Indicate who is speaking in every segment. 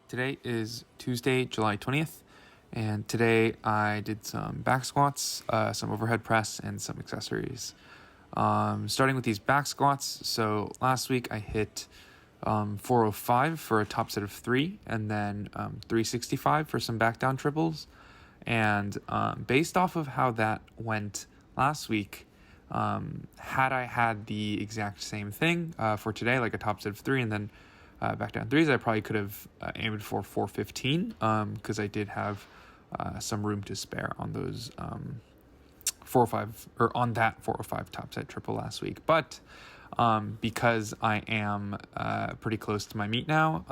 Speaker 1: Today is Tuesday, July 20th, and today I did some back squats, some overhead press, and some accessories. Starting with these back squats, so last week I hit 405 for a top set of 3, and then 365 for some back down triples. And based off of how that went last week, had I had the exact same thing for today, like a top set of 3 and then back down 3s, I probably could have aimed for 415 because I did have some room to spare on those 405 or on that 405 top set triple last week. But because I am pretty close to my meet now,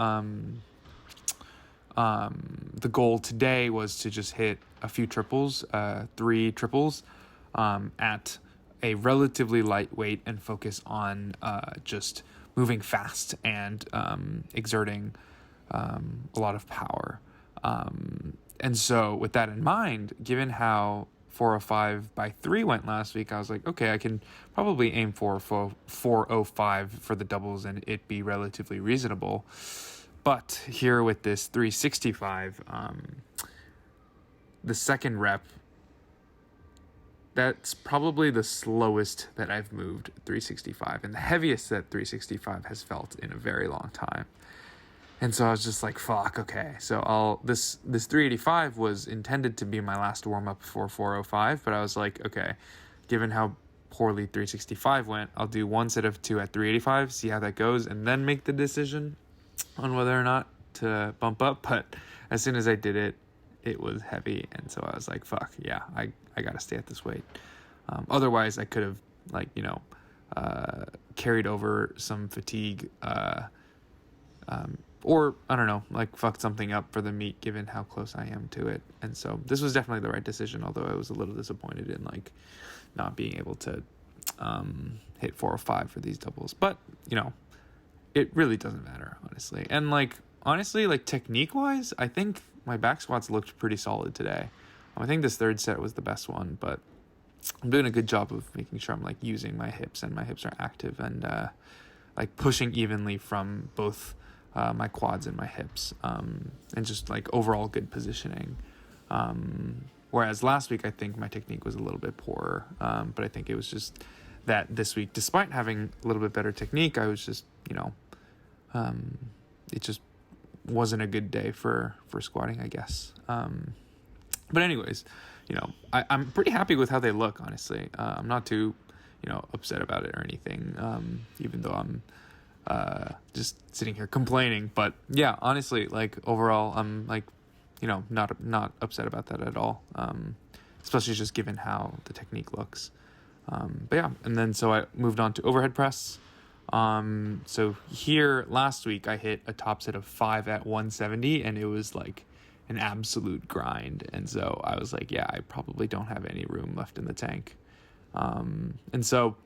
Speaker 1: the goal today was to just hit a few triples, 3 triples at a relatively lightweight and focus on just moving fast and exerting a lot of power. And so with that in mind, given how 405 by 3 went last week, I was like, okay, I can probably aim for 405 for the doubles and it be relatively reasonable. But here with this 365, the second rep, that's probably the slowest that I've moved 365 and the heaviest that 365 has felt in a very long time. And so I was just like, fuck, okay. So this 385 was intended to be my last warm up for 405, but I was like, okay, given how poorly 365 went, I'll do one set of 2 at 385, see how that goes, and then make the decision on whether or not to bump up. But as soon as I did it, it was heavy, and so I was like, fuck, yeah, I gotta stay at this weight. Otherwise, I could have, carried over some fatigue, or, I don't know, fucked something up for the meet, given how close I am to it. And so this was definitely the right decision, although I was a little disappointed in, not being able to hit 405 for these doubles. But, it really doesn't matter, honestly. And, honestly, technique-wise, I think my back squats looked pretty solid today. I think this third set was the best one, but I'm doing a good job of making sure I'm, using my hips, and my hips are active, and, pushing evenly from both my quads and my hips, and just, overall good positioning. Whereas last week, I think my technique was a little bit poorer, but I think it was just that this week, despite having a little bit better technique, I was just, it just wasn't a good day for squatting, I guess. But anyways, I'm pretty happy with how they look, honestly. I'm not too, upset about it or anything, even though I'm just sitting here complaining. But yeah, honestly, overall, I'm not upset about that at all, especially just given how the technique looks. But yeah, and then so I moved on to overhead press. So here last week I hit a top set of 5 at 170, and it was an absolute grind. And so I was like, yeah, I probably don't have any room left in the tank. And so,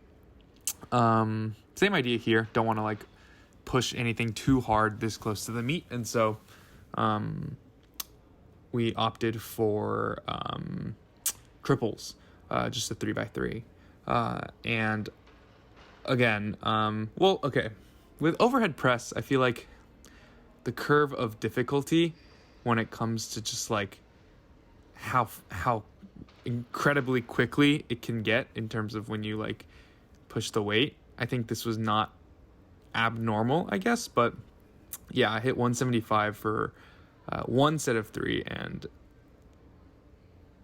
Speaker 1: same idea here. Don't want to push anything too hard this close to the meet. And so, we opted for, triples, just a 3x3. And again, okay, with overhead press, I feel like the curve of difficulty when it comes to just how incredibly quickly it can get in terms of when you push the weight. I think this was not abnormal, I guess, but yeah, I hit 175 for one set of 3, and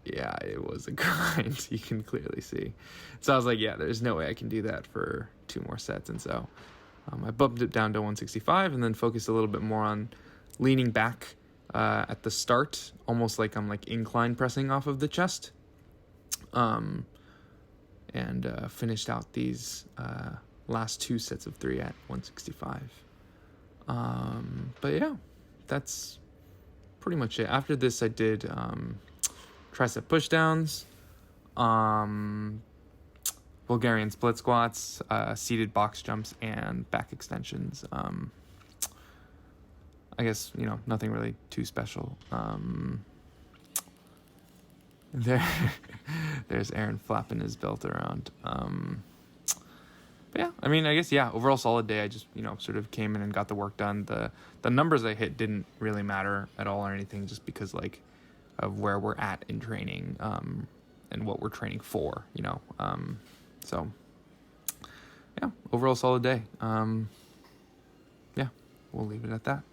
Speaker 1: yeah, it was a grind. You can clearly see. So I was like, yeah, there's no way I can do that for 2 more sets. And so I bumped it down to 165 and then focused a little bit more on leaning back at the start, almost like I'm incline pressing off of the chest. And finished out these last 2 sets of 3 at 165. But yeah, that's pretty much it. After this, I did tricep pushdowns, Bulgarian split squats, seated box jumps, and back extensions. I guess, nothing really too special. There's Aaron flapping his belt around. But But yeah, I mean, I guess, yeah, overall solid day. I just, sort of came in and got the work done. The numbers I hit didn't really matter at all or anything, just because, like, of where we're at in training, and what we're training for, so yeah, overall solid day. Yeah, we'll leave it at that.